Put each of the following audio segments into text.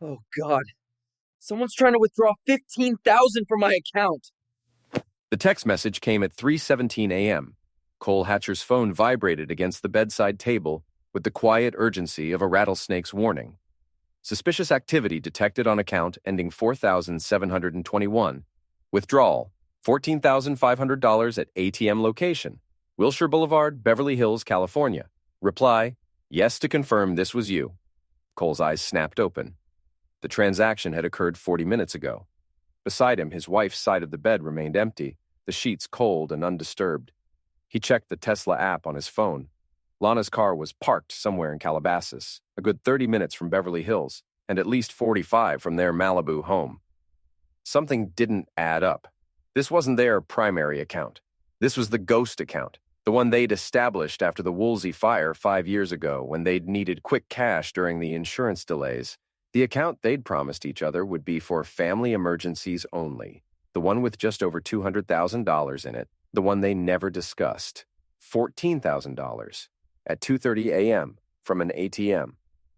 Oh, God. Someone's trying to withdraw $15,000 from my account. The text message came at 3:17 a.m. Cole Hatcher's phone vibrated against the bedside table with the quiet urgency of a rattlesnake's warning. Suspicious activity detected on account ending 4,721. Withdrawal, $14,500 at ATM location, Wilshire Boulevard, Beverly Hills, California. Reply, yes to confirm this was you. Cole's eyes snapped open. The transaction had occurred 40 minutes ago. Beside him, his wife's side of the bed remained empty, the sheets cold and undisturbed. He checked the Tesla app on his phone. Lana's car was parked somewhere in Calabasas, a good 30 minutes from Beverly Hills, and at least 45 from their Malibu home. Something didn't add up. This wasn't their primary account. This was the ghost account, the one they'd established after the Woolsey fire 5 years ago when they'd needed quick cash during the insurance delays. The account they'd promised each other would be for family emergencies only, the one with just over $200,000 in it, the one they never discussed. $14,000 at 2:30 a.m. from an ATM.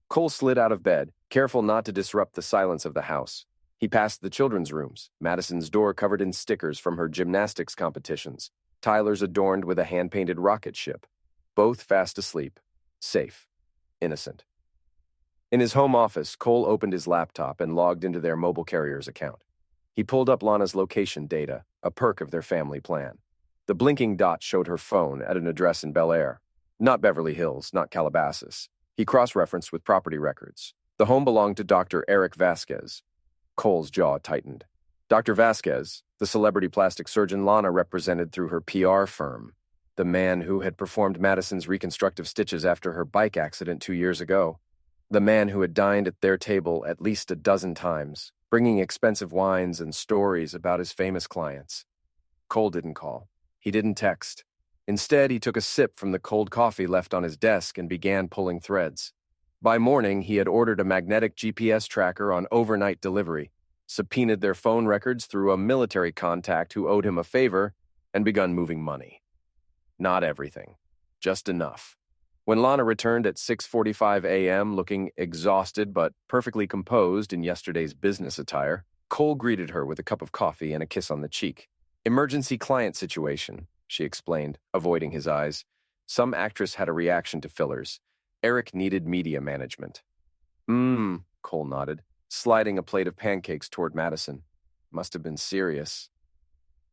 Cole slid out of bed, careful not to disrupt the silence of the house. He passed the children's rooms, Madison's door covered in stickers from her gymnastics competitions, Tyler's adorned with a hand-painted rocket ship. Both fast asleep, safe, innocent. In his home office, Cole opened his laptop and logged into their mobile carrier's account. He pulled up Lana's location data, a perk of their family plan. The blinking dot showed her phone at an address in Bel Air. Not Beverly Hills, not Calabasas. He cross-referenced with property records. The home belonged to Dr. Eric Vasquez. Cole's jaw tightened. Dr. Vasquez, the celebrity plastic surgeon Lana represented through her PR firm. The man who had performed Madison's reconstructive stitches after her bike accident 2 years ago. The man who had dined at their table at least a dozen times, bringing expensive wines and stories about his famous clients. Cole didn't call. He didn't text. Instead, he took a sip from the cold coffee left on his desk and began pulling threads. By morning, he had ordered a magnetic GPS tracker on overnight delivery, subpoenaed their phone records through a military contact who owed him a favor, and begun moving money. Not everything, just enough. When Lana returned at 6:45 a.m. looking exhausted but perfectly composed in yesterday's business attire, Cole greeted her with a cup of coffee and a kiss on the cheek. Emergency client situation, she explained, avoiding his eyes. Some actress had a reaction to fillers. Eric needed media management. Cole nodded, sliding a plate of pancakes toward Madison. Must have been serious.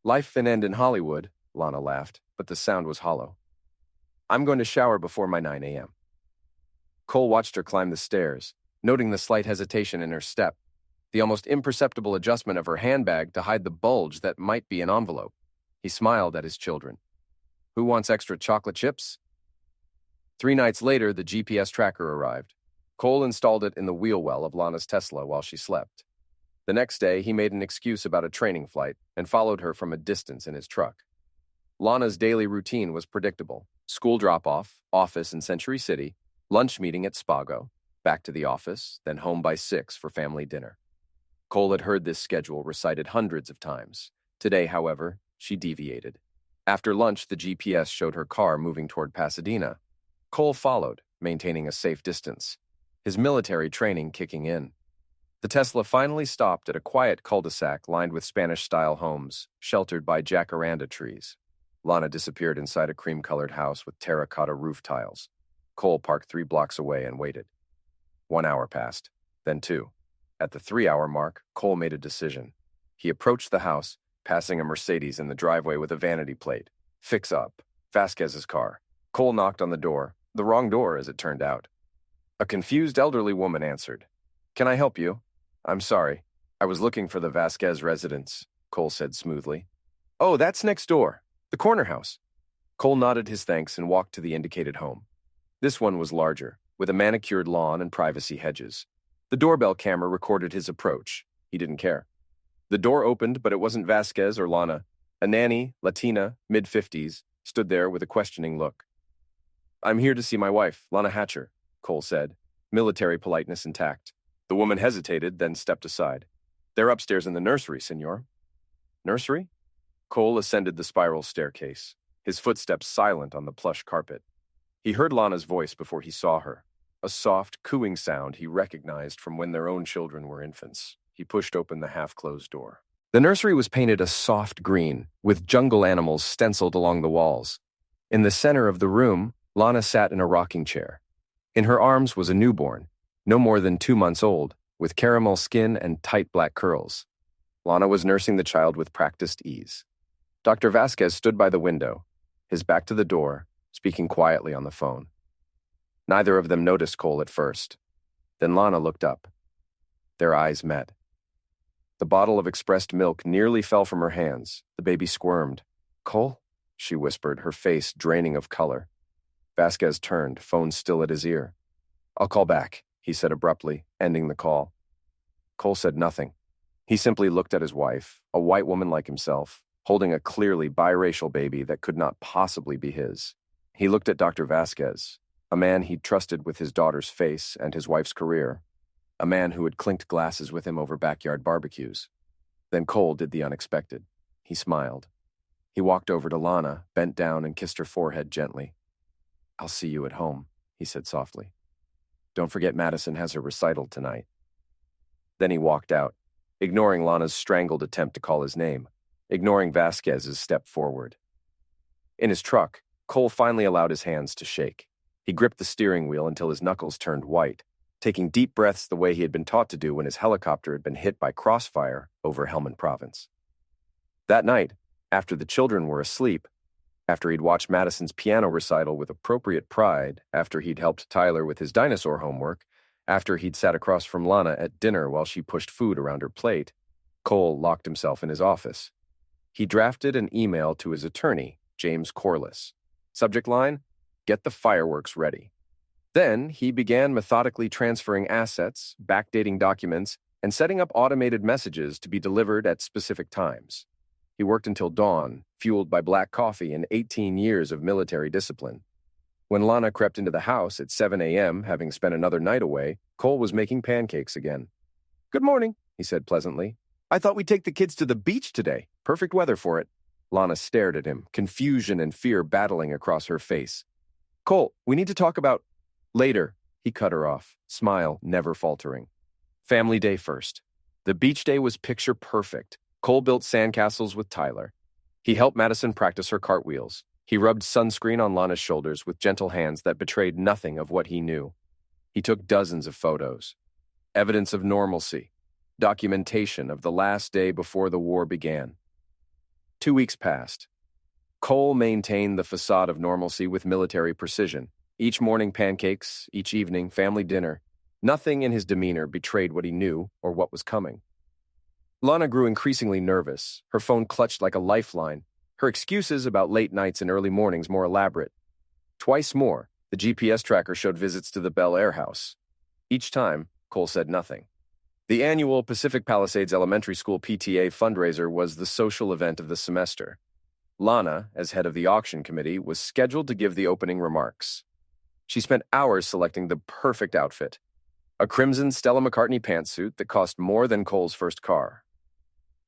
Life can end in Hollywood, Lana laughed, but the sound was hollow. I'm going to shower before my 9 a.m. Cole watched her climb the stairs, noting the slight hesitation in her step, the almost imperceptible adjustment of her handbag to hide the bulge that might be an envelope. He smiled at his children. Who wants extra chocolate chips? 3 nights later, the GPS tracker arrived. Cole installed it in the wheel well of Lana's Tesla while she slept. The next day, he made an excuse about a training flight and followed her from a distance in his truck. Lana's daily routine was predictable. School drop-off, office in Century City, lunch meeting at Spago, back to the office, then home by 6 for family dinner. Cole had heard this schedule recited hundreds of times. Today, however, she deviated. After lunch, the GPS showed her car moving toward Pasadena. Cole followed, maintaining a safe distance, his military training kicking in. The Tesla finally stopped at a quiet cul-de-sac lined with Spanish-style homes, sheltered by jacaranda trees. Lana disappeared inside a cream-colored house with terracotta roof tiles. Cole parked 3 blocks away and waited. 1 hour passed, then 2. At the 3-hour mark, Cole made a decision. He approached the house, passing a Mercedes in the driveway with a vanity plate. Fix up. Vasquez's car. Cole knocked on the door. The wrong door, as it turned out. A confused elderly woman answered. Can I help you? I'm sorry. I was looking for the Vasquez residence, Cole said smoothly. Oh, that's next door. The corner house. Cole nodded his thanks and walked to the indicated home. This one was larger, with a manicured lawn and privacy hedges. The doorbell camera recorded his approach. He didn't care. The door opened, but it wasn't Vasquez or Lana. A nanny, Latina, mid-50s, stood there with a questioning look. I'm here to see my wife, Lana Hatcher, Cole said, military politeness intact. The woman hesitated, then stepped aside. They're upstairs in the nursery, senor. Nursery? Cole ascended the spiral staircase, his footsteps silent on the plush carpet. He heard Lana's voice before he saw her. a soft, cooing sound he recognized from when their own children were infants. He pushed open the half-closed door. The nursery was painted a soft green, with jungle animals stenciled along the walls. In the center of the room, Lana sat in a rocking chair. In her arms was a newborn, no more than 2 months old, with caramel skin and tight black curls. Lana was nursing the child with practiced ease. Dr. Vasquez stood by the window, his back to the door, speaking quietly on the phone. Neither of them noticed Cole at first. Then Lana looked up. Their eyes met. The bottle of expressed milk nearly fell from her hands. The baby squirmed. "Cole?" she whispered, her face draining of color. Vasquez turned, phone still at his ear. "I'll call back," he said abruptly, ending the call. Cole said nothing. He simply looked at his wife, a white woman like himself, holding a clearly biracial baby that could not possibly be his. He looked at Dr. Vasquez, a man he'd trusted with his daughter's face and his wife's career, a man who had clinked glasses with him over backyard barbecues. Then Cole did the unexpected. He smiled. He walked over to Lana, bent down and kissed her forehead gently. "I'll see you at home," he said softly. "Don't forget Madison has her recital tonight." Then he walked out, ignoring Lana's strangled attempt to call his name, ignoring Vasquez's step forward. In his truck, Cole finally allowed his hands to shake. He gripped the steering wheel until his knuckles turned white, taking deep breaths the way he had been taught to do when his helicopter had been hit by crossfire over Helmand Province. That night, after the children were asleep, after he'd watched Madison's piano recital with appropriate pride, after he'd helped Tyler with his dinosaur homework, after he'd sat across from Lana at dinner while she pushed food around her plate, Cole locked himself in his office. He drafted an email to his attorney, James Corliss. Subject line, "Get the fireworks ready." Then he began methodically transferring assets, backdating documents, and setting up automated messages to be delivered at specific times. He worked until dawn, fueled by black coffee and 18 years of military discipline. When Lana crept into the house at 7 a.m., having spent another night away, Cole was making pancakes again. "Good morning," he said pleasantly. "I thought we'd take the kids to the beach today. Perfect weather for it." Lana stared at him, confusion and fear battling across her face. "Cole, we need to talk about—" "Later," he cut her off, smile never faltering. "Family day first." The beach day was picture perfect. Cole built sandcastles with Tyler. He helped Madison practice her cartwheels. He rubbed sunscreen on Lana's shoulders with gentle hands that betrayed nothing of what he knew. He took dozens of photos. Evidence of normalcy. Documentation of the last day before the war began. 2 weeks passed. Cole maintained the facade of normalcy with military precision. Each morning pancakes, each evening family dinner. Nothing in his demeanor betrayed what he knew or what was coming. Lana grew increasingly nervous. Her phone clutched like a lifeline. Her excuses about late nights and early mornings more elaborate. Twice more, the GPS tracker showed visits to the Bel Air house. Each time, Cole said nothing. The annual Pacific Palisades Elementary School PTA fundraiser was the social event of the semester. Lana, as head of the auction committee, was scheduled to give the opening remarks. She spent hours selecting the perfect outfit. A crimson Stella McCartney pantsuit that cost more than Cole's first car.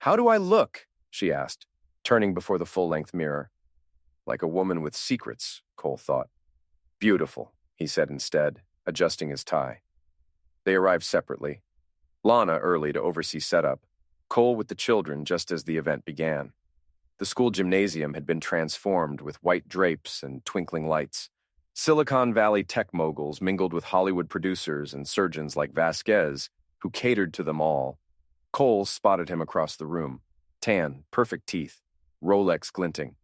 "How do I look?" she asked, turning before the full-length mirror. Like a woman with secrets, Cole thought. "Beautiful," he said instead, adjusting his tie. They arrived separately. Lana early to oversee setup, Cole with the children just as the event began. The school gymnasium had been transformed with white drapes and twinkling lights. Silicon Valley tech moguls mingled with Hollywood producers and surgeons like Vasquez, who catered to them all. Cole spotted him across the room. Tan, perfect teeth, Rolex glinting.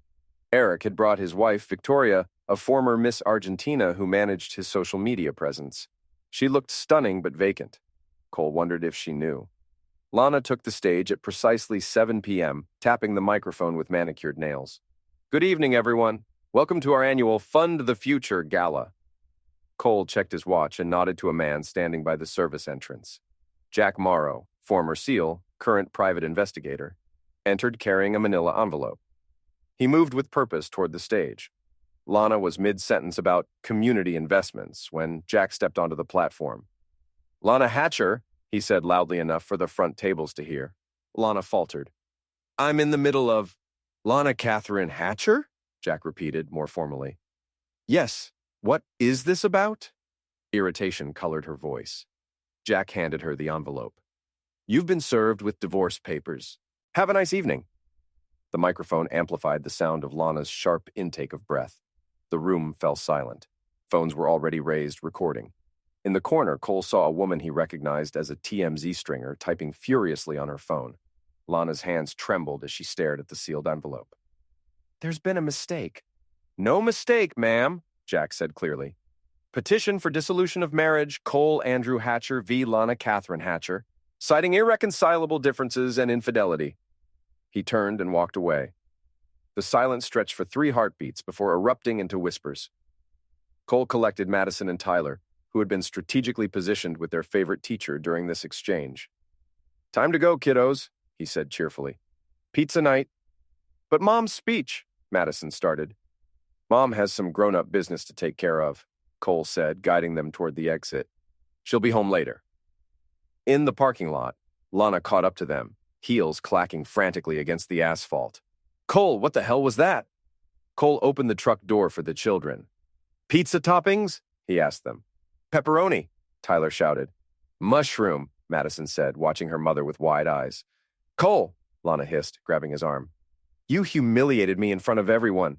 Eric had brought his wife, Victoria, a former Miss Argentina who managed his social media presence. She looked stunning but vacant. Cole wondered if she knew. Lana took the stage at precisely 7 p.m., tapping the microphone with manicured nails. "Good evening, everyone. Welcome to our annual Fund the Future Gala." Cole checked his watch and nodded to a man standing by the service entrance. Jack Morrow, former SEAL, current private investigator, entered carrying a manila envelope. He moved with purpose toward the stage. Lana was mid-sentence about community investments when Jack stepped onto the platform. "Lana Hatcher," he said loudly enough for the front tables to hear. Lana faltered. "I'm in the middle of—" "Lana Catherine Hatcher?" Jack repeated more formally. "Yes. What is this about?" Irritation colored her voice. Jack handed her the envelope. "You've been served with divorce papers. Have a nice evening." The microphone amplified the sound of Lana's sharp intake of breath. The room fell silent. Phones were already raised, recording. In the corner, Cole saw a woman he recognized as a TMZ stringer typing furiously on her phone. Lana's hands trembled as she stared at the sealed envelope. "There's been a mistake." "No mistake, ma'am," Jack said clearly. "Petition for dissolution of marriage, Cole Andrew Hatcher v. Lana Catherine Hatcher, citing irreconcilable differences and infidelity." He turned and walked away. The silence stretched for 3 heartbeats before erupting into whispers. Cole collected Madison and Tyler, who had been strategically positioned with their favorite teacher during this exchange. "Time to go, kiddos," he said cheerfully. "Pizza night." "But Mom's speech," Madison started. "Mom has some grown-up business to take care of," Cole said, guiding them toward the exit. "She'll be home later." In the parking lot, Lana caught up to them, heels clacking frantically against the asphalt. "Cole, what the hell was that?" Cole opened the truck door for the children. "Pizza toppings?" he asked them. "Pepperoni," Tyler shouted. "Mushroom," Madison said, watching her mother with wide eyes. "Cole," Lana hissed, grabbing his arm. "You humiliated me in front of everyone."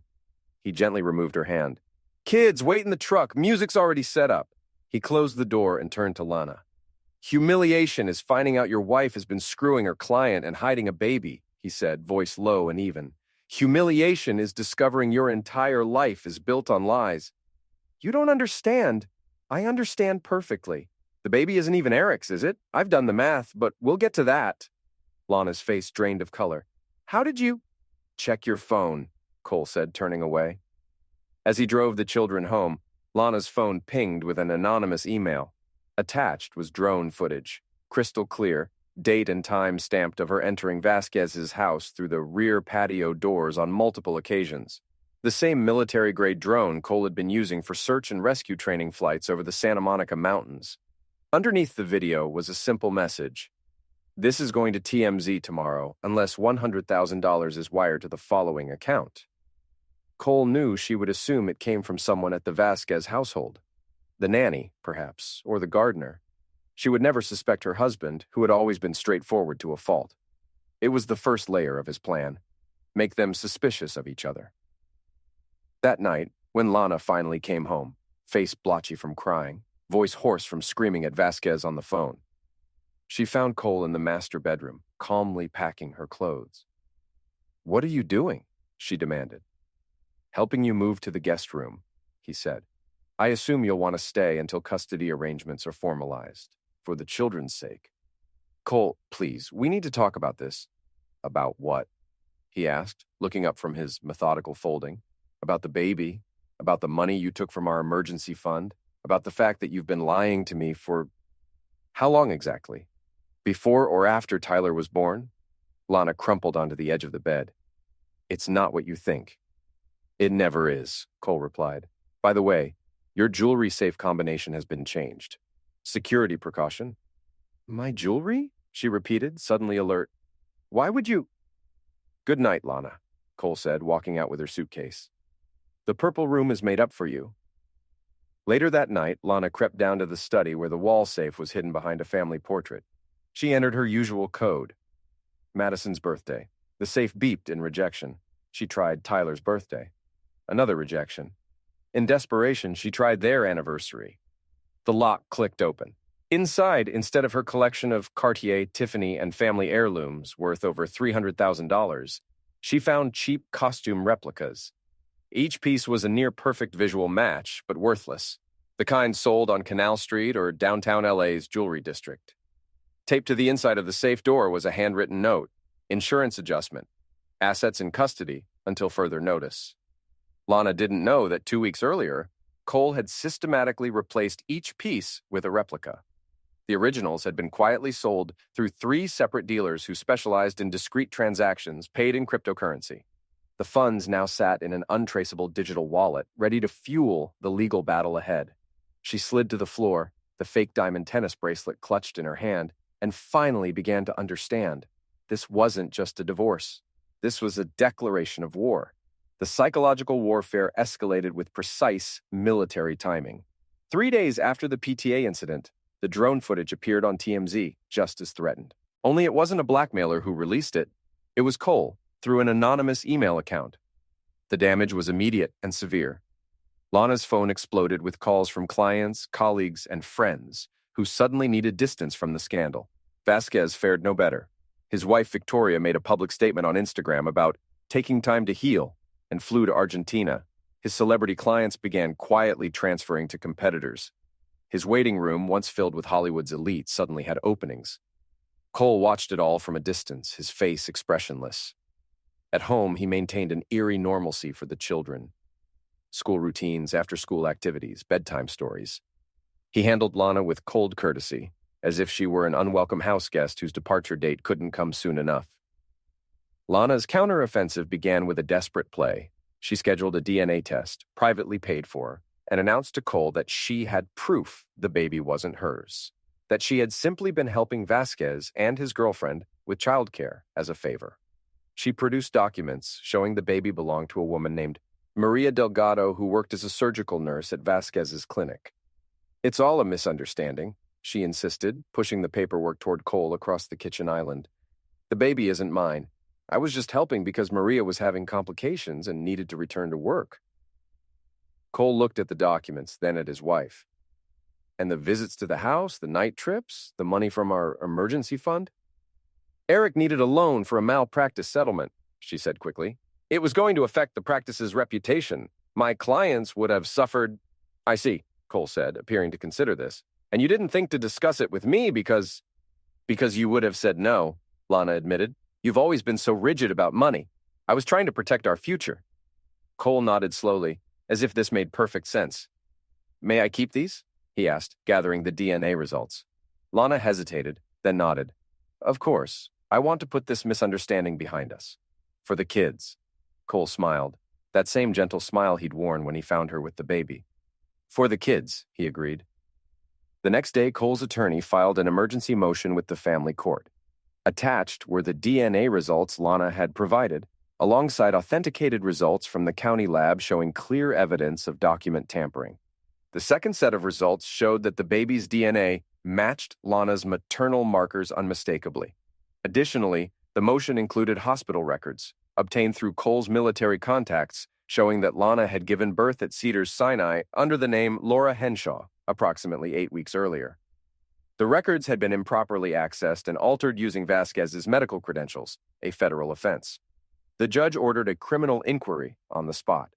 He gently removed her hand. "Kids, wait in the truck. Music's already set up." He closed the door and turned to Lana. "Humiliation is finding out your wife has been screwing her client and hiding a baby," he said, voice low and even. "Humiliation is discovering your entire life is built on lies." "You don't understand." "I understand perfectly. The baby isn't even Eric's, is it? I've done the math, but we'll get to that." Lana's face drained of color. "How did you—" "Check your phone," Cole said, turning away. As he drove the children home, Lana's phone pinged with an anonymous email. Attached was drone footage, crystal clear, date and time stamped of her entering Vasquez's house through the rear patio doors on multiple occasions. The same military-grade drone Cole had been using for search and rescue training flights over the Santa Monica Mountains. Underneath the video was a simple message. "This is going to TMZ tomorrow unless $100,000 is wired to the following account." Cole knew she would assume it came from someone at the Vasquez household. The nanny, perhaps, or the gardener. She would never suspect her husband, who had always been straightforward to a fault. It was the first layer of his plan. Make them suspicious of each other. That night, when Lana finally came home, face blotchy from crying, voice hoarse from screaming at Vasquez on the phone, she found Cole in the master bedroom, calmly packing her clothes. "What are you doing?" she demanded. "Helping you move to the guest room," he said. "I assume you'll want to stay until custody arrangements are formalized, for the children's sake." "Cole, please, we need to talk about this." "About what?" he asked, looking up from his methodical folding. "About the baby, about the money you took from our emergency fund, about the fact that you've been lying to me for—" "How long exactly? Before or after Tyler was born?" Lana crumpled onto the edge of the bed. "It's not what you think." "It never is," Cole replied. "By the way, your jewelry safe combination has been changed. Security precaution." "My jewelry?" she repeated, suddenly alert. "Why would you—" "Good night, Lana," Cole said, walking out with her suitcase. "The purple room is made up for you." Later that night, Lana crept down to the study where the wall safe was hidden behind a family portrait. She entered her usual code. Madison's birthday. The safe beeped in rejection. She tried Tyler's birthday. Another rejection. In desperation, she tried their anniversary. The lock clicked open. Inside, instead of her collection of Cartier, Tiffany, and family heirlooms worth over $300,000, she found cheap costume replicas. Each piece was a near-perfect visual match, but worthless. The kind sold on Canal Street or downtown LA's jewelry district. Taped to the inside of the safe door was a handwritten note. Insurance adjustment. Assets in custody until further notice. Lana didn't know that 2 weeks earlier, Cole had systematically replaced each piece with a replica. The originals had been quietly sold through 3 separate dealers who specialized in discrete transactions paid in cryptocurrency. The funds now sat in an untraceable digital wallet, ready to fuel the legal battle ahead. She slid to the floor, the fake diamond tennis bracelet clutched in her hand, and finally began to understand. This wasn't just a divorce. This was a declaration of war. The psychological warfare escalated with precise military timing. 3 days after the PTA incident, the drone footage appeared on TMZ, just as threatened. Only it wasn't a blackmailer who released it. It was Cole, through an anonymous email account. The damage was immediate and severe. Lana's phone exploded with calls from clients, colleagues, and friends who suddenly needed distance from the scandal. Vasquez fared no better. His wife, Victoria, made a public statement on Instagram about taking time to heal and flew to Argentina. His celebrity clients began quietly transferring to competitors. His waiting room, once filled with Hollywood's elite, suddenly had openings. Cole watched it all from a distance, his face expressionless. At home, he maintained an eerie normalcy for the children. School routines, after-school activities, bedtime stories. He handled Lana with cold courtesy, as if she were an unwelcome house guest whose departure date couldn't come soon enough. Lana's counteroffensive began with a desperate play. She scheduled a DNA test, privately paid for, and announced to Cole that she had proof the baby wasn't hers, that she had simply been helping Vasquez and his girlfriend with childcare as a favor. She produced documents showing the baby belonged to a woman named Maria Delgado, who worked as a surgical nurse at Vasquez's clinic. "It's all a misunderstanding," she insisted, pushing the paperwork toward Cole across the kitchen island. "The baby isn't mine. I was just helping because Maria was having complications and needed to return to work." Cole looked at the documents, then at his wife. "And the visits to the house, the night trips, the money from our emergency fund?" "Eric needed a loan for a malpractice settlement," she said quickly. "It was going to affect the practice's reputation. My clients would have suffered—" "I see," Cole said, appearing to consider this. "And you didn't think to discuss it with me because you would have said no," Lana admitted. "You've always been so rigid about money. I was trying to protect our future." Cole nodded slowly, as if this made perfect sense. "May I keep these?" he asked, gathering the DNA results. Lana hesitated, then nodded. "Of course. I want to put this misunderstanding behind us. For the kids." Cole smiled, that same gentle smile he'd worn when he found her with the baby. "For the kids," he agreed. The next day, Cole's attorney filed an emergency motion with the family court. Attached were the DNA results Lana had provided, alongside authenticated results from the county lab showing clear evidence of document tampering. The second set of results showed that the baby's DNA matched Lana's maternal markers unmistakably. Additionally, the motion included hospital records, obtained through Cole's military contacts, showing that Lana had given birth at Cedars-Sinai under the name Laura Henshaw, approximately 8 weeks earlier. The records had been improperly accessed and altered using Vasquez's medical credentials, a federal offense. The judge ordered a criminal inquiry on the spot.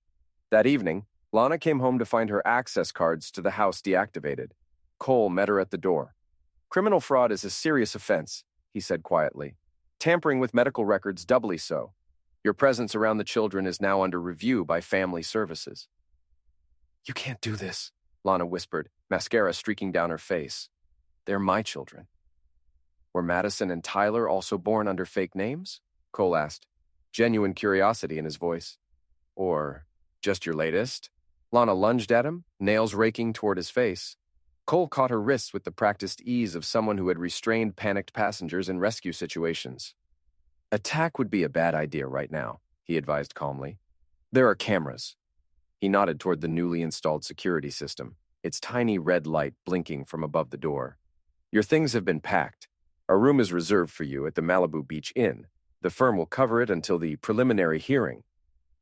That evening, Lana came home to find her access cards to the house deactivated. Cole met her at the door. "Criminal fraud is a serious offense," he said quietly. "Tampering with medical records doubly so. Your presence around the children is now under review by family services." "You can't do this," Lana whispered, mascara streaking down her face. "They're my children." "Were Madison and Tyler also born under fake names?" Cole asked, genuine curiosity in his voice. "Or just your latest?" Lana lunged at him, nails raking toward his face. Cole caught her wrists with the practiced ease of someone who had restrained panicked passengers in rescue situations. "Attack would be a bad idea right now," he advised calmly. "There are cameras." He nodded toward the newly installed security system, its tiny red light blinking from above the door. "Your things have been packed. Our room is reserved for you at the Malibu Beach Inn. The firm will cover it until the preliminary hearing."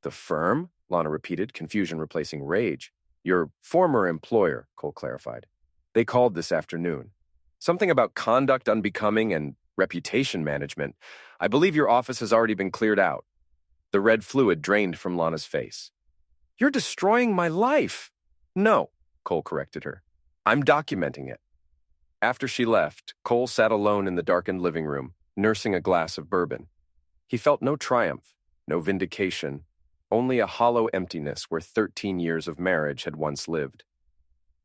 "The firm?" Lana repeated, confusion replacing rage. "Your former employer," Cole clarified. "They called this afternoon. Something about conduct unbecoming and reputation management. I believe your office has already been cleared out." The red fluid drained from Lana's face. "You're destroying my life." "No," Cole corrected her. "I'm documenting it." After she left, Cole sat alone in the darkened living room, nursing a glass of bourbon. He felt no triumph, no vindication, only a hollow emptiness where 13 years of marriage had once lived.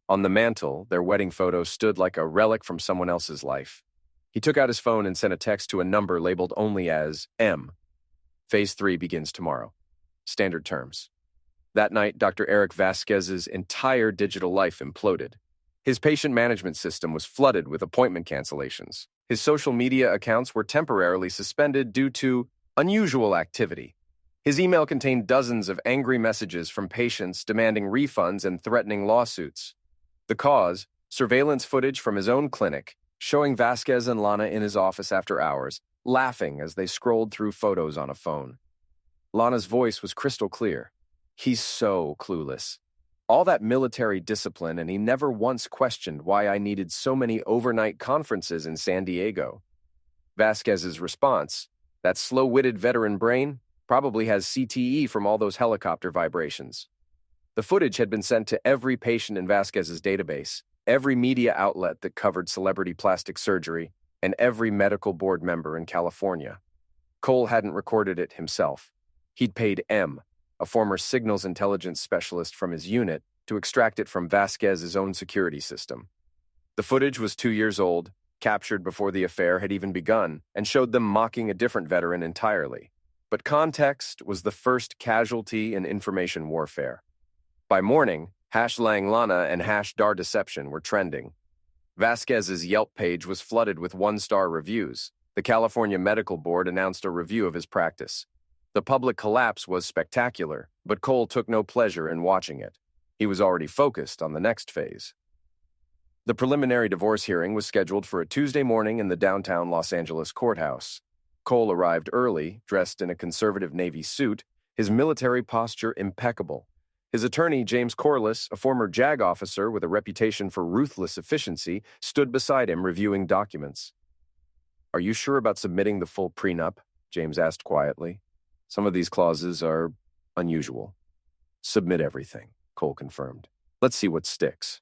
On the mantel, their wedding photo stood like a relic from someone else's life. He took out his phone and sent a text to a number labeled only as M. "Phase 3 begins tomorrow. Standard terms." That night, Dr. Eric Vasquez's entire digital life imploded. His patient management system was flooded with appointment cancellations. His social media accounts were temporarily suspended due to unusual activity. His email contained dozens of angry messages from patients demanding refunds and threatening lawsuits. The cause, surveillance footage from his own clinic, showing Vasquez and Lana in his office after hours, laughing as they scrolled through photos on a phone. Lana's voice was crystal clear. He's so clueless. All that military discipline, and he never once questioned why I needed so many overnight conferences in San Diego. Vasquez's response, that slow-witted veteran brain, probably has CTE from all those helicopter vibrations. The footage had been sent to every patient in Vasquez's database, every media outlet that covered celebrity plastic surgery, and every medical board member in California. Cole hadn't recorded it himself. He'd paid M, a former signals intelligence specialist from his unit, to extract it from Vasquez's own security system. The footage was 2 years old, captured before the affair had even begun, and showed them mocking a different veteran entirely. But context was the first casualty in information warfare. By morning, #LangLana and #DarDeception were trending. Vasquez's Yelp page was flooded with one-star reviews. The California Medical Board announced a review of his practice. The public collapse was spectacular, but Cole took no pleasure in watching it. He was already focused on the next phase. The preliminary divorce hearing was scheduled for a Tuesday morning in the downtown Los Angeles courthouse. Cole arrived early, dressed in a conservative Navy suit, his military posture impeccable. His attorney, James Corliss, a former JAG officer with a reputation for ruthless efficiency, stood beside him reviewing documents. "Are you sure about submitting the full prenup?" James asked quietly. "Some of these clauses are unusual." "Submit everything," Cole confirmed. "Let's see what sticks."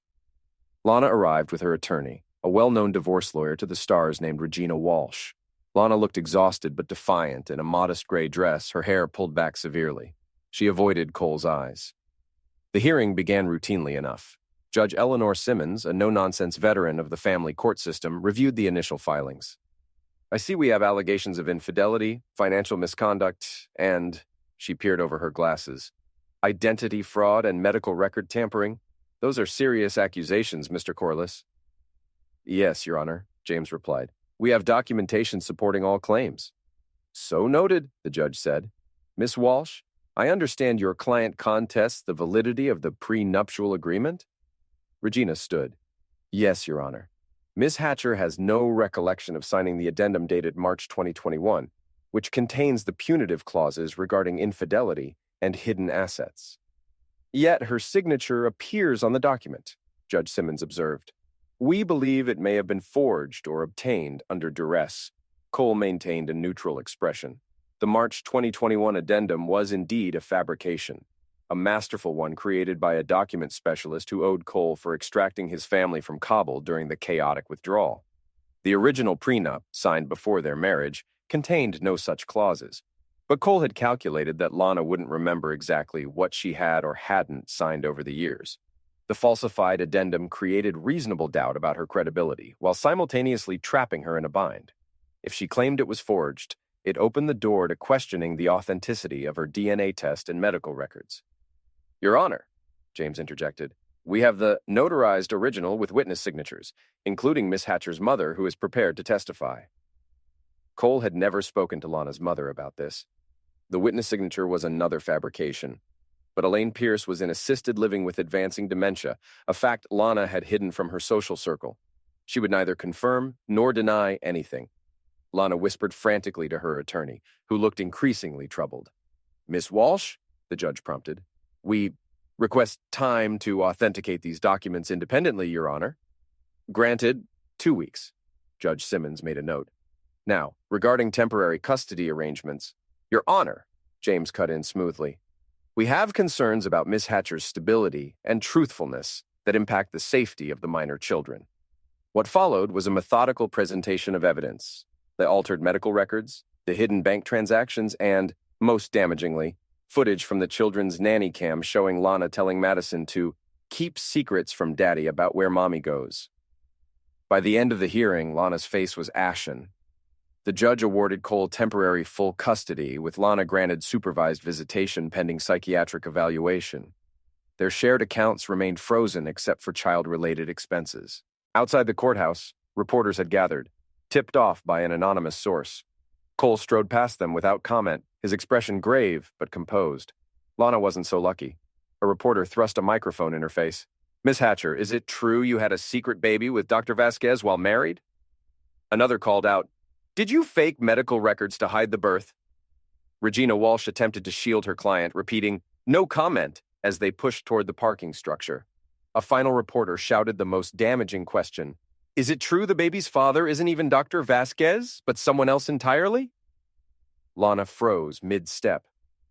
Lana arrived with her attorney, a well-known divorce lawyer to the stars named Regina Walsh. Lana looked exhausted but defiant in a modest gray dress, her hair pulled back severely. She avoided Cole's eyes. The hearing began routinely enough. Judge Eleanor Simmons, a no-nonsense veteran of the family court system, reviewed the initial filings. "I see we have allegations of infidelity, financial misconduct, and," she peered over her glasses, "identity fraud and medical record tampering. Those are serious accusations, Mr. Corliss." "Yes, Your Honor," James replied. "We have documentation supporting all claims." "So noted," the judge said. "Miss Walsh, I understand your client contests the validity of the prenuptial agreement?" Regina stood. "Yes, Your Honor. Ms. Hatcher has no recollection of signing the addendum dated March 2021, which contains the punitive clauses regarding infidelity and hidden assets. Yet her signature appears on the document," Judge Simmons observed. "We believe it may have been forged or obtained under duress." Cole maintained a neutral expression. The March 2021 addendum was indeed a fabrication, a masterful one created by a document specialist who owed Cole for extracting his family from Kabul during the chaotic withdrawal. The original prenup, signed before their marriage, contained no such clauses, but Cole had calculated that Lana wouldn't remember exactly what she had or hadn't signed over the years. The falsified addendum created reasonable doubt about her credibility, while simultaneously trapping her in a bind. If she claimed it was forged, it opened the door to questioning the authenticity of her DNA test and medical records. "Your Honor," James interjected, "we have the notarized original with witness signatures, including Miss Hatcher's mother, who is prepared to testify." Cole had never spoken to Lana's mother about this. The witness signature was another fabrication. But Elaine Pierce was in assisted living with advancing dementia, a fact Lana had hidden from her social circle. She would neither confirm nor deny anything. Lana whispered frantically to her attorney, who looked increasingly troubled. "Miss Walsh," the judge prompted, "we request time to authenticate these documents independently, Your Honor." "Granted, 2 weeks," Judge Simmons made a note. "Now, regarding temporary custody arrangements," "Your Honor," James cut in smoothly, "we have concerns about Miss Hatcher's stability and truthfulness that impact the safety of the minor children." What followed was a methodical presentation of evidence: the altered medical records, the hidden bank transactions, and, most damagingly, footage from the children's nanny cam showing Lana telling Madison to keep secrets from Daddy about where Mommy goes. By the end of the hearing, Lana's face was ashen. The judge awarded Cole temporary full custody, with Lana granted supervised visitation pending psychiatric evaluation. Their shared accounts remained frozen except for child-related expenses. Outside the courthouse, reporters had gathered, tipped off by an anonymous source. Cole strode past them without comment, his expression grave but composed. Lana wasn't so lucky. A reporter thrust a microphone in her face. Miss Hatcher, is it true you had a secret baby with Dr. Vasquez while married? Another called out, Did you fake medical records to hide the birth? Regina Walsh attempted to shield her client, repeating, No comment, as they pushed toward the parking structure. A final reporter shouted the most damaging question. Is it true the baby's father isn't even Dr. Vasquez, but someone else entirely? Lana froze mid-step.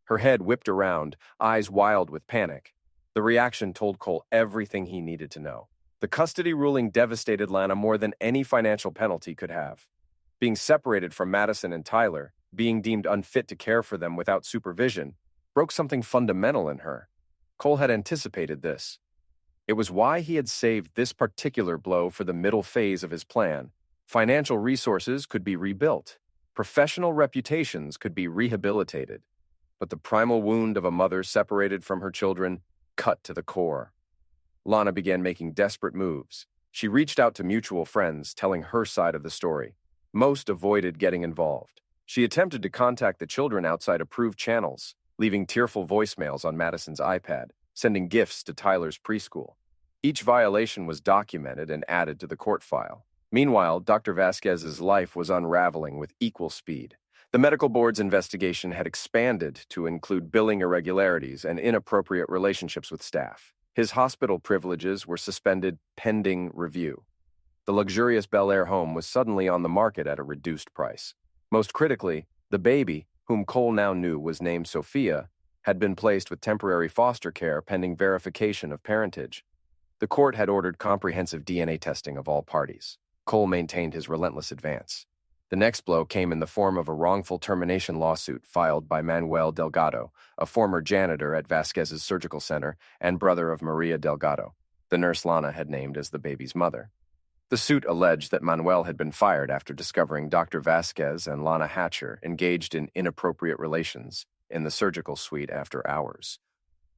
Her head whipped around, eyes wild with panic. The reaction told Cole everything he needed to know. The custody ruling devastated Lana more than any financial penalty could have. Being separated from Madison and Tyler, being deemed unfit to care for them without supervision, broke something fundamental in her. Cole had anticipated this. It was why he had saved this particular blow for the middle phase of his plan. Financial resources could be rebuilt. Professional reputations could be rehabilitated. But the primal wound of a mother separated from her children cut to the core. Lana began making desperate moves. She reached out to mutual friends, telling her side of the story. Most avoided getting involved. She attempted to contact the children outside approved channels, leaving tearful voicemails on Madison's iPad, sending gifts to Tyler's preschool. Each violation was documented and added to the court file. Meanwhile, Dr. Vasquez's life was unraveling with equal speed. The medical board's investigation had expanded to include billing irregularities and inappropriate relationships with staff. His hospital privileges were suspended pending review. The luxurious Bel Air home was suddenly on the market at a reduced price. Most critically, the baby, whom Cole now knew was named Sophia, had been placed with temporary foster care pending verification of parentage. The court had ordered comprehensive DNA testing of all parties. Cole maintained his relentless advance. The next blow came in the form of a wrongful termination lawsuit filed by Manuel Delgado, a former janitor at Vasquez's surgical center and brother of Maria Delgado, the nurse Lana had named as the baby's mother. The suit alleged that Manuel had been fired after discovering Dr. Vasquez and Lana Hatcher engaged in inappropriate relations in the surgical suite after hours.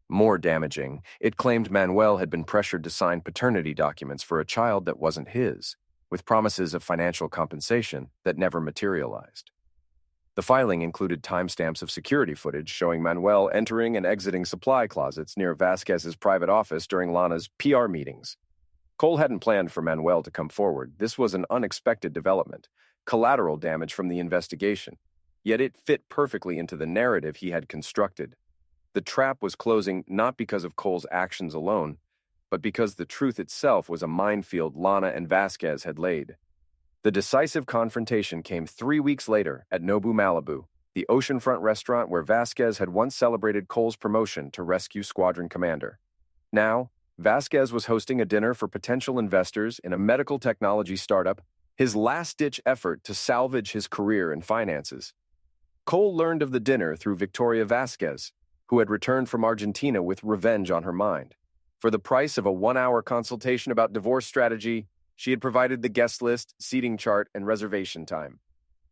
More damaging, it claimed Manuel had been pressured to sign paternity documents for a child that wasn't his, with promises of financial compensation that never materialized. The filing included timestamps of security footage showing Manuel entering and exiting supply closets near Vasquez's private office during Lana's PR meetings. Cole hadn't planned for Manuel to come forward. This was an unexpected development, collateral damage from the investigation, yet it fit perfectly into the narrative he had constructed. The trap was closing not because of Cole's actions alone, but because the truth itself was a minefield Lana and Vasquez had laid. The decisive confrontation came 3 weeks later at Nobu Malibu, the oceanfront restaurant where Vasquez had once celebrated Cole's promotion to rescue squadron commander. Now, Vasquez was hosting a dinner for potential investors in a medical technology startup, his last-ditch effort to salvage his career and finances. Cole learned of the dinner through Victoria Vasquez, who had returned from Argentina with revenge on her mind. For the price of a 1-hour consultation about divorce strategy, she had provided the guest list, seating chart, and reservation time.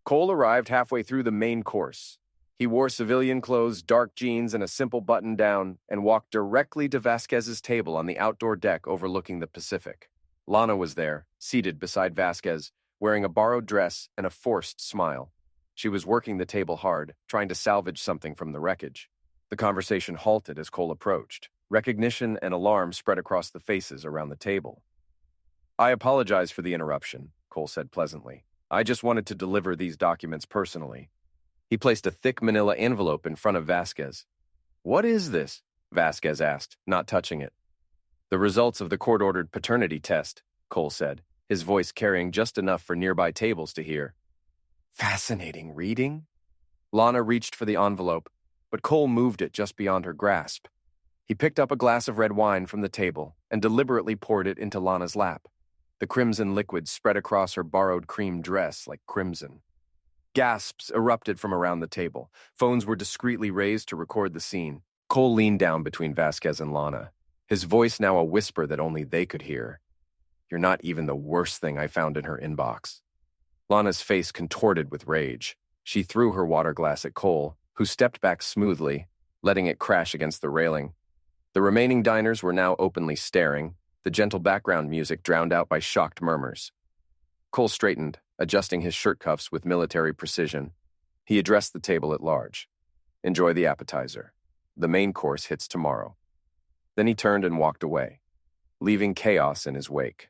Cole arrived halfway through the main course. He wore civilian clothes, dark jeans, and a simple button-down, and walked directly to Vasquez's table on the outdoor deck overlooking the Pacific. Lana was there, seated beside Vasquez, wearing a borrowed dress and a forced smile. She was working the table hard, trying to salvage something from the wreckage. The conversation halted as Cole approached. Recognition and alarm spread across the faces around the table. "I apologize for the interruption," Cole said pleasantly. "I just wanted to deliver these documents personally." He placed a thick manila envelope in front of Vasquez. "What is this?" Vasquez asked, not touching it. "The results of the court-ordered paternity test," Cole said, his voice carrying just enough for nearby tables to hear. "Fascinating reading?" Lana reached for the envelope, but Cole moved it just beyond her grasp. He picked up a glass of red wine from the table and deliberately poured it into Lana's lap. The crimson liquid spread across her borrowed cream dress like crimson. Gasps erupted from around the table. Phones were discreetly raised to record the scene. Cole leaned down between Vasquez and Lana, his voice now a whisper that only they could hear. "You're not even the worst thing I found in her inbox." Lana's face contorted with rage. She threw her water glass at Cole, who stepped back smoothly, letting it crash against the railing. The remaining diners were now openly staring, the gentle background music drowned out by shocked murmurs. Cole straightened, adjusting his shirt cuffs with military precision. He addressed the table at large. "Enjoy the appetizer. The main course hits tomorrow." Then he turned and walked away. leaving chaos in his wake.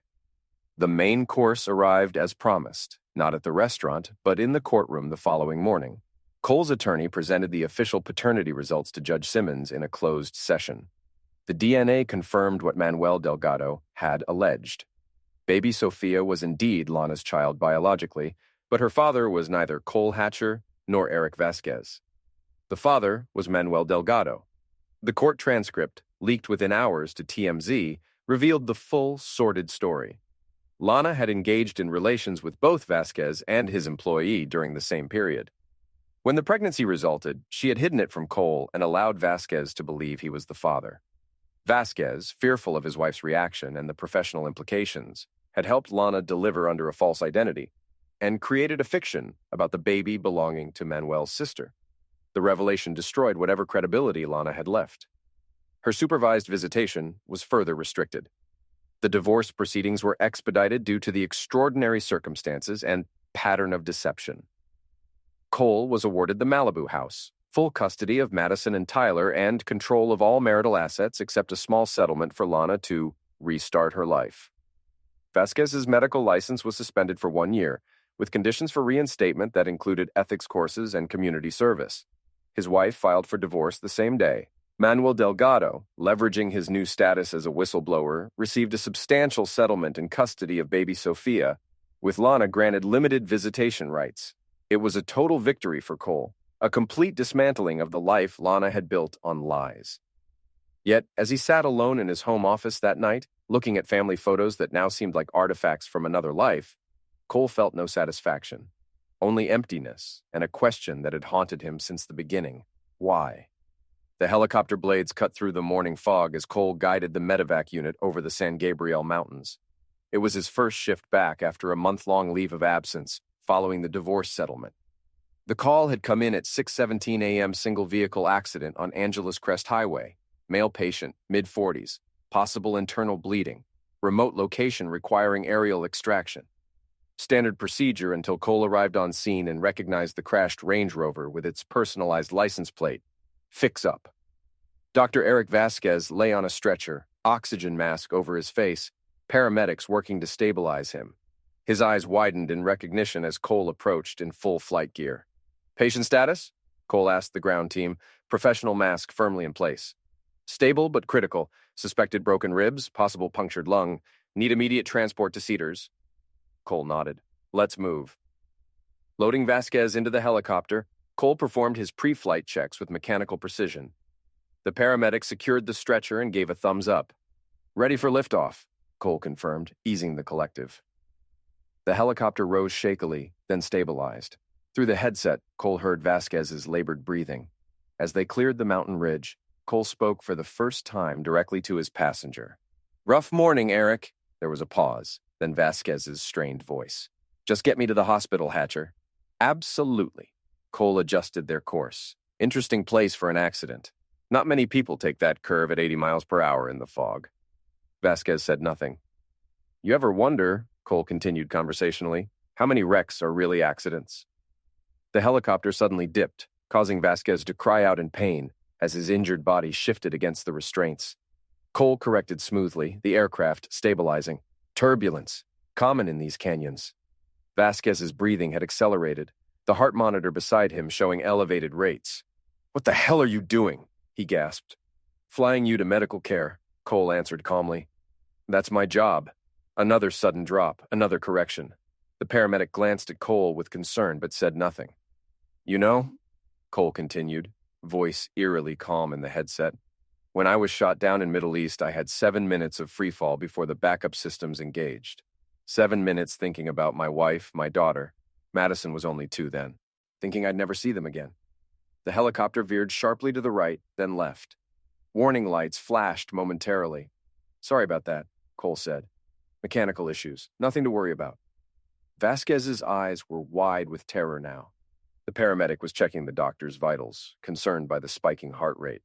The main course arrived as promised, not at the restaurant, but in the courtroom the following morning. Cole's attorney presented the official paternity results to Judge Simmons in a closed session. The DNA confirmed what Manuel Delgado had alleged. Baby Sophia was indeed Lana's child biologically, but her father was neither Cole Hatcher nor Eric Vasquez. The father was Manuel Delgado. The court transcript, leaked within hours to TMZ, revealed the full, sordid story. Lana had engaged in relations with both Vasquez and his employee during the same period. When the pregnancy resulted, she had hidden it from Cole and allowed Vasquez to believe he was the father. Vasquez, fearful of his wife's reaction and the professional implications, had helped Lana deliver under a false identity and created a fiction about the baby belonging to Manuel's sister. The revelation destroyed whatever credibility Lana had left. Her supervised visitation was further restricted. The divorce proceedings were expedited due to the extraordinary circumstances and pattern of deception. Cole was awarded the Malibu house, full custody of Madison and Tyler, and control of all marital assets except a small settlement for Lana to restart her life. Vasquez's medical license was suspended for 1 year, with conditions for reinstatement that included ethics courses and community service. His wife filed for divorce the same day. Manuel Delgado, leveraging his new status as a whistleblower, received a substantial settlement in custody of baby Sophia, with Lana granted limited visitation rights. It was a total victory for Cole, a complete dismantling of the life Lana had built on lies. Yet, as he sat alone in his home office that night, looking at family photos that now seemed like artifacts from another life, Cole felt no satisfaction, only emptiness and a question that had haunted him since the beginning. Why? The helicopter blades cut through the morning fog as Cole guided the medevac unit over the San Gabriel Mountains. It was his first shift back after a month-long leave of absence following the divorce settlement. The call had come in at 6:17 a.m. single-vehicle accident on Angeles Crest Highway. Male patient, mid-40s, possible internal bleeding, remote location requiring aerial extraction. Standard procedure until Cole arrived on scene and recognized the crashed Range Rover with its personalized license plate. Fix up. Dr. Eric Vasquez lay on a stretcher, oxygen mask over his face, paramedics working to stabilize him. His eyes widened in recognition as Cole approached in full flight gear. Patient status? Cole asked the ground team, professional mask firmly in place. Stable but critical, suspected broken ribs, possible punctured lung, need immediate transport to Cedars. Cole nodded. Let's move. Loading Vasquez into the helicopter, Cole performed his pre-flight checks with mechanical precision. The paramedic secured the stretcher and gave a thumbs up. Ready for liftoff, Cole confirmed, easing the collective. The helicopter rose shakily, then stabilized. Through the headset, Cole heard Vasquez's labored breathing. As they cleared the mountain ridge, Cole spoke for the first time directly to his passenger. Rough morning, Eric. There was a pause, then Vasquez's strained voice. Just get me to the hospital, Hatcher. Absolutely. Cole adjusted their course. Interesting place for an accident. Not many people take that curve at 80 miles per hour in the fog. Vasquez said nothing. You ever wonder, Cole continued conversationally, how many wrecks are really accidents? The helicopter suddenly dipped, causing Vasquez to cry out in pain as his injured body shifted against the restraints. Cole corrected smoothly, the aircraft stabilizing. Turbulence, common in these canyons. Vasquez's breathing had accelerated, the heart monitor beside him showing elevated rates. What the hell are you doing? He gasped. Flying you to medical care, Cole answered calmly. That's my job. Another sudden drop, another correction. The paramedic glanced at Cole with concern but said nothing. You know, Cole continued, voice eerily calm in the headset, when I was shot down in Middle East, I had 7 minutes of freefall before the backup systems engaged. 7 minutes thinking about my wife, my daughter. Madison was only 2 then, thinking I'd never see them again. The helicopter veered sharply to the right, then left. Warning lights flashed momentarily. Sorry about that, Cole said. Mechanical issues, nothing to worry about. Vasquez's eyes were wide with terror now. The paramedic was checking the doctor's vitals, concerned by the spiking heart rate.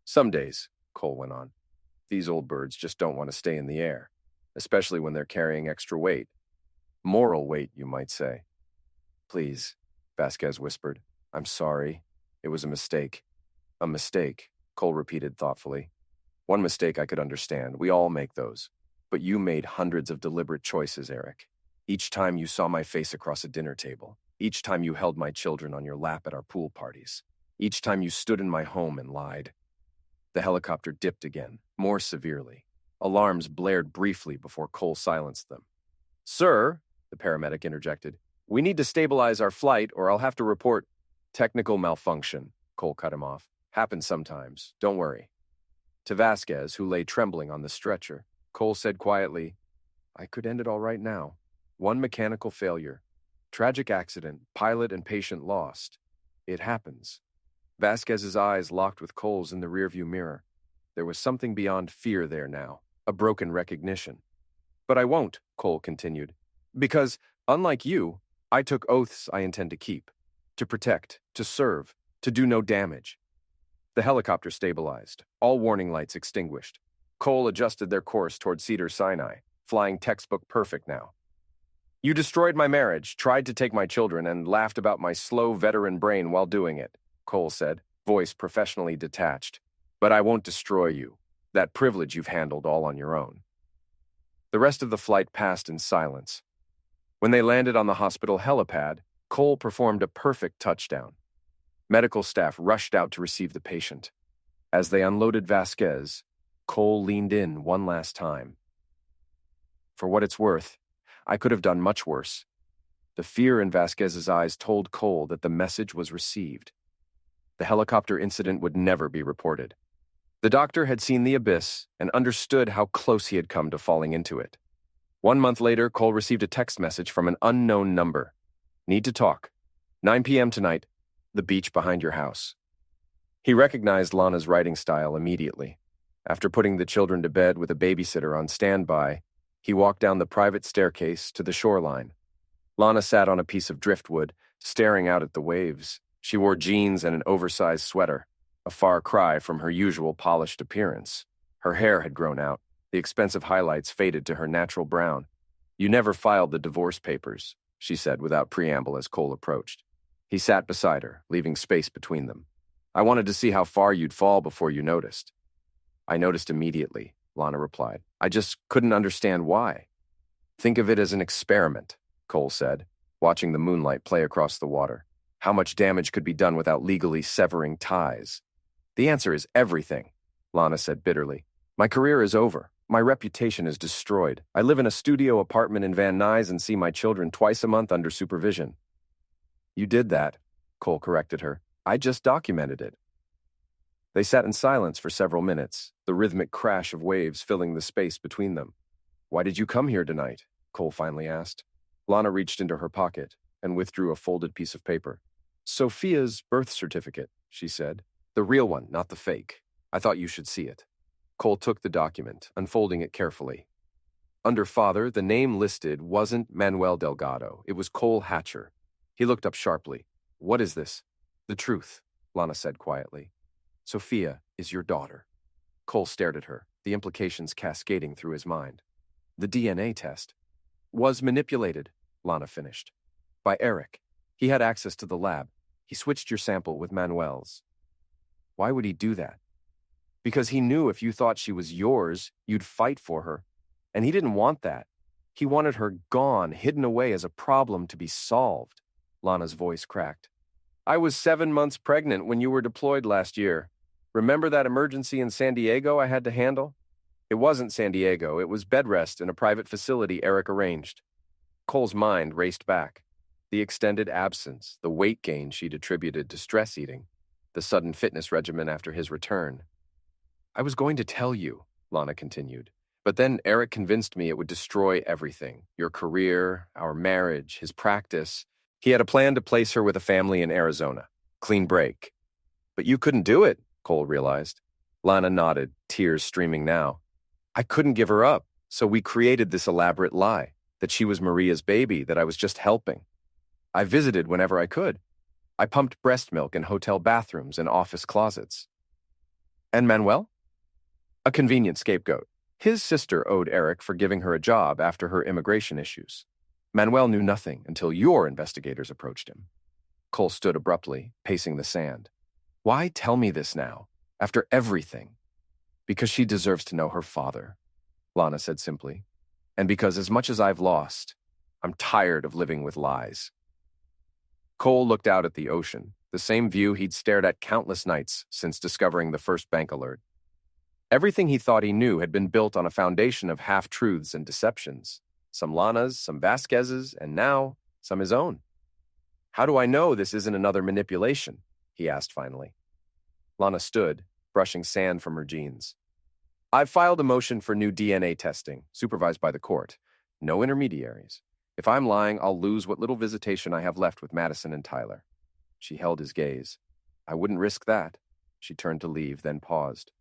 Some days, Cole went on, these old birds just don't want to stay in the air, especially when they're carrying extra weight. Moral weight, you might say. Please, Vasquez whispered. I'm sorry. It was a mistake. A mistake, Cole repeated thoughtfully. One mistake I could understand. We all make those. But you made hundreds of deliberate choices, Eric. Each time you saw my face across a dinner table. Each time you held my children on your lap at our pool parties. Each time you stood in my home and lied. The helicopter dipped again, more severely. Alarms blared briefly before Cole silenced them. "Sir," the paramedic interjected, "we need to stabilize our flight or I'll have to report technical malfunction." Cole cut him off. "Happens sometimes. Don't worry." To Vasquez, who lay trembling on the stretcher, Cole said quietly, "I could end it all right now. One mechanical failure. Tragic accident, pilot and patient lost. It happens." Vasquez's eyes locked with Cole's in the rearview mirror. There was something beyond fear there now, a broken recognition. "But I won't," Cole continued, "because, unlike you, I took oaths I intend to keep. To protect, to serve, to do no damage." The helicopter stabilized, all warning lights extinguished. Cole adjusted their course toward Cedars-Sinai, flying textbook perfect now. "You destroyed my marriage, tried to take my children, and laughed about my slow veteran brain while doing it," Cole said, voice professionally detached. "But I won't destroy you. That privilege you've handled all on your own." The rest of the flight passed in silence. When they landed on the hospital helipad, Cole performed a perfect touchdown. Medical staff rushed out to receive the patient. As they unloaded Vasquez, Cole leaned in one last time. "For what it's worth, I could have done much worse." The fear in Vasquez's eyes told Cole that the message was received. The helicopter incident would never be reported. The doctor had seen the abyss and understood how close he had come to falling into it. 1 month later, Cole received a text message from an unknown number. "Need to talk. 9 p.m. tonight. The beach behind your house." He recognized Lana's writing style immediately. After putting the children to bed with a babysitter on standby, he walked down the private staircase to the shoreline. Lana sat on a piece of driftwood, staring out at the waves. She wore jeans and an oversized sweater, a far cry from her usual polished appearance. Her hair had grown out. The expensive highlights faded to her natural brown. "You never filed the divorce papers," she said without preamble as Cole approached. He sat beside her, leaving space between them. "I wanted to see how far you'd fall before you noticed." "I noticed immediately," Lana replied. "I just couldn't understand why." "Think of it as an experiment," Cole said, watching the moonlight play across the water. "How much damage could be done withoout legally severing ties?" "The answer is everything," Lana said bitterly. "My career is over. My reputation is destroyed. I live in a studio apartment in Van Nuys and see my children twice a month under supervision." "You did that," Cole corrected her. "I just documented it." They sat in silence for several minutes, the rhythmic crash of waves filling the space between them. "Why did you come here tonight?" Cole finally asked. Lana reached into her pocket and withdrew a folded piece of paper. "Sophia's birth certificate," she said. "The real one, not the fake. I thought you should see it." Cole took the document, unfolding it carefully. Under father, the name listed wasn't Manuel Delgado. It was Cole Hatcher. He looked up sharply. "What is this?" "The truth," Lana said quietly. "Sophia is your daughter." Cole stared at her, the implications cascading through his mind. "The DNA test was manipulated," Lana finished. "By Eric. He had access to the lab. He switched your sample with Manuel's." "Why would he do that?" "Because he knew if you thought she was yours, you'd fight for her. And he didn't want that. He wanted her gone, hidden away as a problem to be solved." Lana's voice cracked. "I was 7 months pregnant when you were deployed last year. Remember that emergency in San Diego I had to handle? It wasn't San Diego. It was bed rest in a private facility Eric arranged." Cole's mind raced back. The extended absence, the weight gain she'd attributed to stress eating, the sudden fitness regimen after his return. "I was going to tell you," Lana continued, "but then Eric convinced me it would destroy everything. Your career, our marriage, his practice. He had a plan to place her with a family in Arizona. Clean break." "But you couldn't do it," Cole realized. Lana nodded, tears streaming now. "I couldn't give her up, so we created this elaborate lie, that she was Maria's baby, that I was just helping. I visited whenever I could. I pumped breast milk in hotel bathrooms and office closets." "And Manuel?" "A convenient scapegoat. His sister owed Eric for giving her a job after her immigration issues. Manuel knew nothing until your investigators approached him." Cole stood abruptly, pacing the sand. "Why tell me this now, after everything?" Because she deserves to know her father, Lana said simply. And because as much as I've lost, I'm tired of living with lies. Cole looked out at the ocean, the same view he'd stared at countless nights since discovering the first bank alert. Everything he thought he knew had been built on a foundation of half-truths and deceptions. Some Lana's, some Vasquez's, and now some his own. How do I know this isn't another manipulation? He asked finally. Lana stood, brushing sand from her jeans. I've filed a motion for new DNA testing, supervised by the court. No intermediaries. If I'm lying, I'll lose what little visitation I have left with Madison and Tyler. She held his gaze. I wouldn't risk that. She turned to leave, then paused.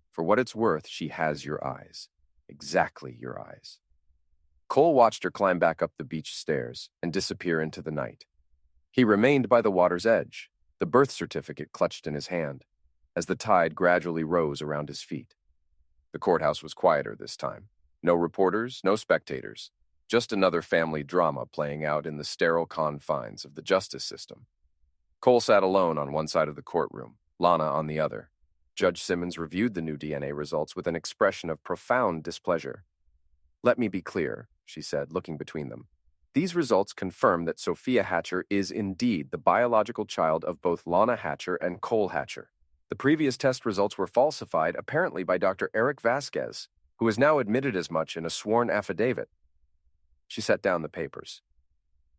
For what it's worth, she has your eyes. Exactly your eyes. Cole watched her climb back up the beach stairs and disappear into the night. He remained by the water's edge, the birth certificate clutched in his hand, as the tide gradually rose around his feet. The courthouse was quieter this time. No reporters, no spectators. Just another family drama playing out in the sterile confines of the justice system. Cole sat alone on one side of the courtroom, Lana on the other. Judge Simmons reviewed the new DNA results with an expression of profound displeasure. Let me be clear, she said, looking between them. These results confirm that Sophia Hatcher is indeed the biological child of both Lana Hatcher and Cole Hatcher. The previous test results were falsified, apparently by Dr. Eric Vasquez, who has now admitted as much in a sworn affidavit. She set down the papers.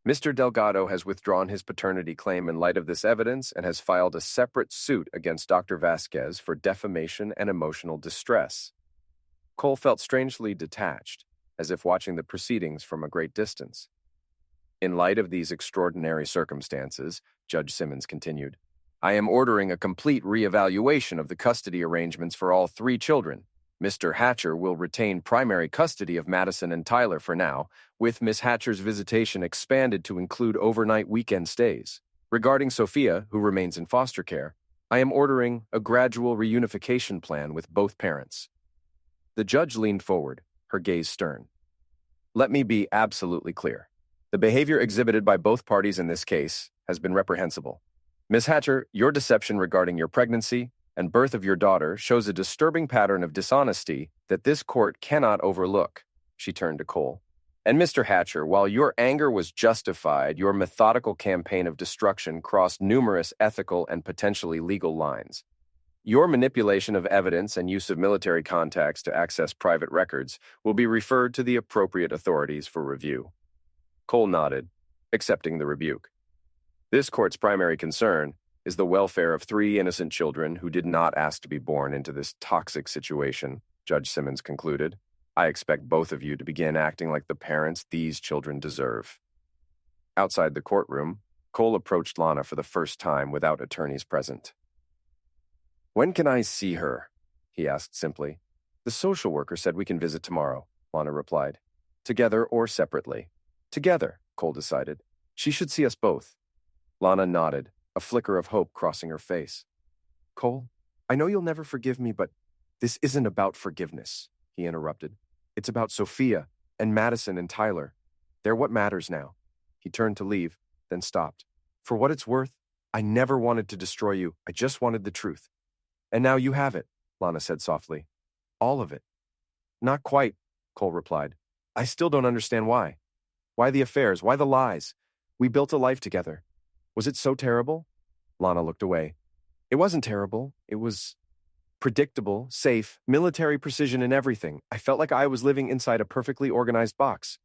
Mr. Delgado has withdrawn his paternity claim in light of this evidence and has filed a separate suit against Dr. Vasquez for defamation and emotional distress. Cole felt strangely detached, as if watching the proceedings from a great distance. In light of these extraordinary circumstances, Judge Simmons continued, I am ordering a complete reevaluation of the custody arrangements for all 3 children. Mr. Hatcher will retain primary custody of Madison and Tyler for now, with Miss Hatcher's visitation expanded to include overnight weekend stays. Regarding Sophia, who remains in foster care, I am ordering a gradual reunification plan with both parents. The judge leaned forward, her gaze stern. Let me be absolutely clear. The behavior exhibited by both parties in this case has been reprehensible. Miss Hatcher, your deception regarding your pregnancy and birth of your daughter shows a disturbing pattern of dishonesty that this court cannot overlook. She turned to Cole. And Mr. Hatcher, while your anger was justified, your methodical campaign of destruction crossed numerous ethical and potentially legal lines. Your manipulation of evidence and use of military contacts to access private records will be referred to the appropriate authorities for review. Cole nodded, accepting the rebuke. This court's primary concern is the welfare of 3 innocent children who did not ask to be born into this toxic situation, Judge Simmons concluded. I expect both of you to begin acting like the parents these children deserve. Outside the courtroom, Cole approached Lana for the first time without attorneys present. When can I see her? He asked simply. The social worker said we can visit tomorrow, Lana replied. Together or separately? Together, Cole decided. She should see us both. Lana nodded, a flicker of hope crossing her face. Cole, I know you'll never forgive me, but this isn't about forgiveness, he interrupted. It's about Sophia and Madison and Tyler. They're what matters now. He turned to leave, then stopped. For what it's worth, I never wanted to destroy you. I just wanted the truth. And now you have it, Lana said softly. All of it. Not quite, Cole replied. I still don't understand why. Why the affairs? Why the lies? We built a life together. Was it so terrible? Lana looked away. It wasn't terrible. It was predictable, safe, military precision in everything. I felt like I was living inside a perfectly organized box.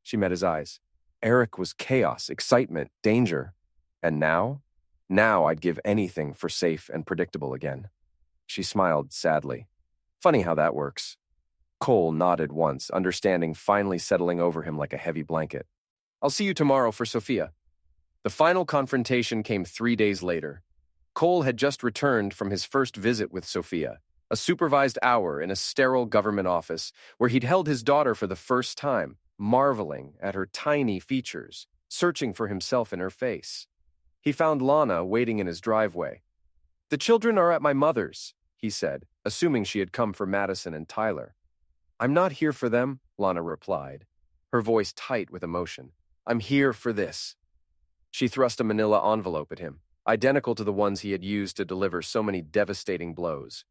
She met his eyes. Eric was chaos, excitement, danger. And now? Now I'd give anything for safe and predictable again. She smiled sadly. Funny how that works. Cole nodded once, understanding finally settling over him like a heavy blanket. I'll see you tomorrow for Sophia. The final confrontation came 3 days later. Cole had just returned from his first visit with Sophia, a supervised hour in a sterile government office where he'd held his daughter for the first time, marveling at her tiny features, searching for himself in her face. He found Lana waiting in his driveway. The children are at my mother's, he said, assuming she had come for Madison and Tyler. I'm not here for them, Lana replied, her voice tight with emotion. I'm here for this. She thrust a manila envelope at him, identical to the ones he had used to deliver so many devastating blows.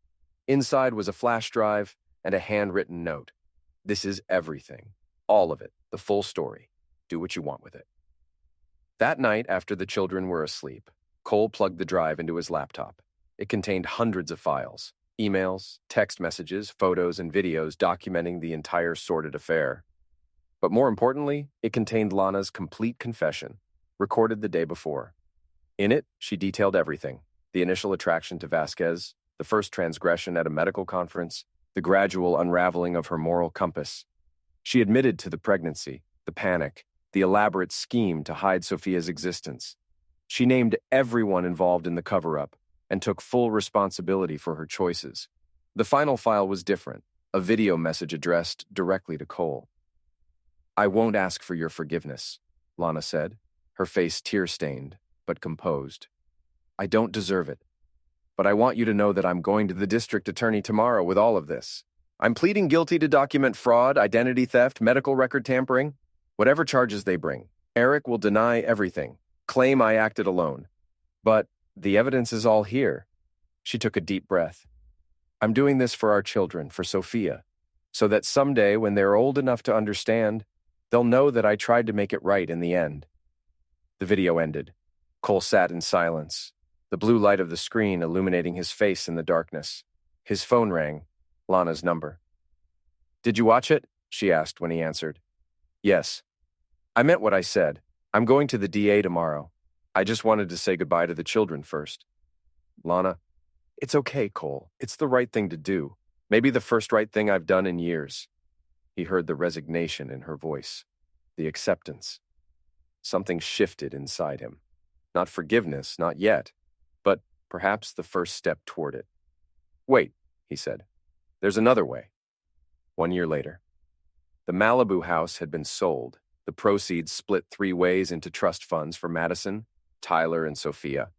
Inside was a flash drive and a handwritten note. This is everything. All of it. The full story. Do what you want with it. That night, after the children were asleep, Cole plugged the drive into his laptop. It contained hundreds of files, emails, text messages, photos, and videos documenting the entire sordid affair. But more importantly, it contained Lana's complete confession, recorded the day before. In it, she detailed everything: the initial attraction to Vasquez, the first transgression at a medical conference, the gradual unraveling of her moral compass. She admitted to the pregnancy, the panic, the elaborate scheme to hide Sophia's existence. She named everyone involved in the cover-up and took full responsibility for her choices. The final file was different, a video message addressed directly to Cole. "I won't ask for your forgiveness," Lana said, her face tear-stained, but composed. "I don't deserve it. But I want you to know that I'm going to the district attorney tomorrow with all of this. I'm pleading guilty to document fraud, identity theft, medical record tampering, whatever charges they bring. Eric will deny everything, claim I acted alone. But the evidence is all here." She took a deep breath. "I'm doing this for our children, for Sophia, so that someday when they're old enough to understand, they'll know that I tried to make it right in the end." The video ended. Cole sat in silence, the blue light of the screen illuminating his face in the darkness. His phone rang, Lana's number. "Did you watch it?" she asked when he answered. "Yes. I meant what I said. I'm going to the DA tomorrow. I just wanted to say goodbye to the children first." "Lana, it's okay, Cole. It's the right thing to do. Maybe the first right thing I've done in years." He heard the resignation in her voice, the acceptance. Something shifted inside him. Not forgiveness, not yet, but perhaps the first step toward it. "Wait," he said. "There's another way." 1 year later. The Malibu house had been sold, the proceeds split 3 ways into trust funds for Madison, Tyler, and Sophia.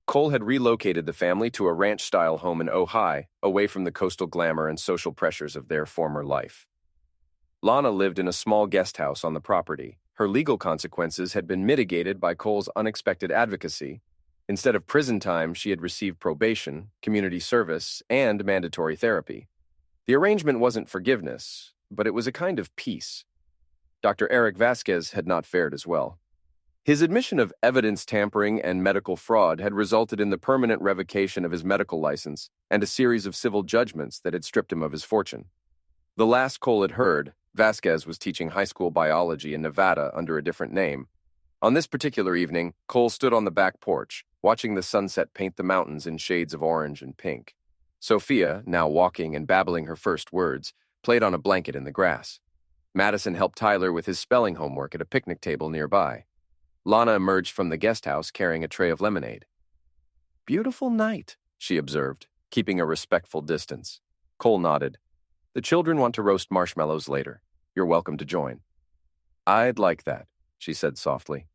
Cole had relocated the family to a ranch-style home in Ojai, away from the coastal glamour and social pressures of their former life. Lana lived in a small guest house on the property. Her legal consequences had been mitigated by Cole's unexpected advocacy. Instead of prison time, she had received probation, community service, and mandatory therapy. The arrangement wasn't forgiveness, but it was a kind of peace. Dr. Eric Vasquez had not fared as well. His admission of evidence tampering and medical fraud had resulted in the permanent revocation of his medical license and a series of civil judgments that had stripped him of his fortune. The last Cole had heard, Vasquez was teaching high school biology in Nevada under a different name. On this particular evening, Cole stood on the back porch, watching the sunset paint the mountains in shades of orange and pink. Sophia, now walking and babbling her first words, played on a blanket in the grass. Madison helped Tyler with his spelling homework at a picnic table nearby. Lana emerged from the guest house carrying a tray of lemonade. "Beautiful night," she observed, keeping a respectful distance. Cole nodded. "The children want to roast marshmallows later. You're welcome to join." "I'd like that," she said softly.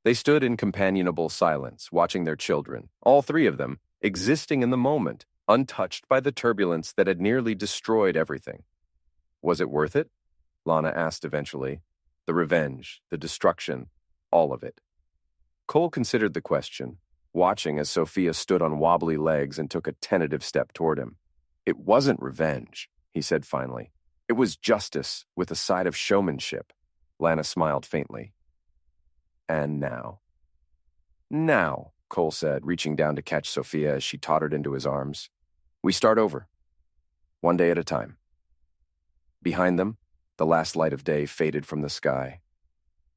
They stood in companionable silence, watching their children, all 3 of them, existing in the moment, untouched by the turbulence that had nearly destroyed everything. "Was it worth it?" Lana asked eventually. "The revenge, the destruction, all of it." Cole considered the question, watching as Sophia stood on wobbly legs and took a tentative step toward him. "It wasn't revenge," he said finally. "It was justice with a side of showmanship." Lana smiled faintly. "And now?" "Now," Cole said, reaching down to catch Sophia as she tottered into his arms. "We start over. One day at a time." Behind them, the last light of day faded from the sky.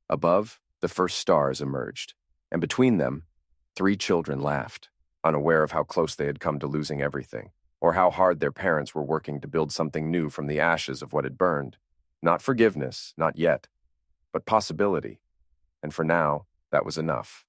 Above, the first stars emerged, and between them, 3 children laughed, unaware of how close they had come to losing everything, or how hard their parents were working to build something new from the ashes of what had burned. Not forgiveness, not yet, but possibility. And for now, that was enough.